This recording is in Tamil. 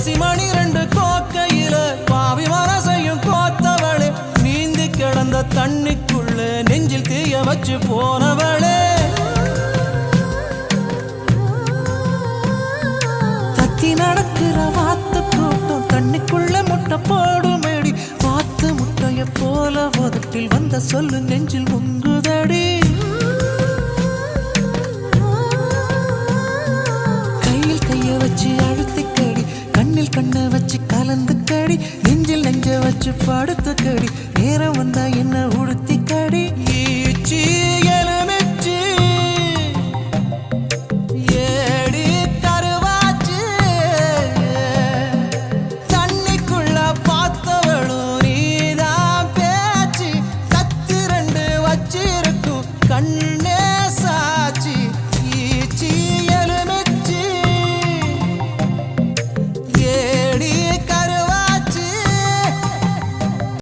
பசிமணி ரெண்டு கோக்கையில பாவி மனசையும் கோத்தவளே நீந்தி கிடந்த தண்ணிக்குள்ள நெஞ்சில் தீய வச்சு போனவளே தத்தி நடக்கிற வாத்து கூட்டம் தண்ணிக்குள்ள முட்டை போடுமேடி வாத்து முட்டைய போல உதட்டில் வந்த சொல்லு நெஞ்சில் முங்குதடி கையில் கைய வச்சு அழுத்திக்கடி கண்ணில் கண்ணை வச்சு கலந்து கடி நெஞ்சில் நெஞ்ச வச்சு படுத்து கடி நேரம் வந்தா என்ன உடுத்தி கடி ஈச்சி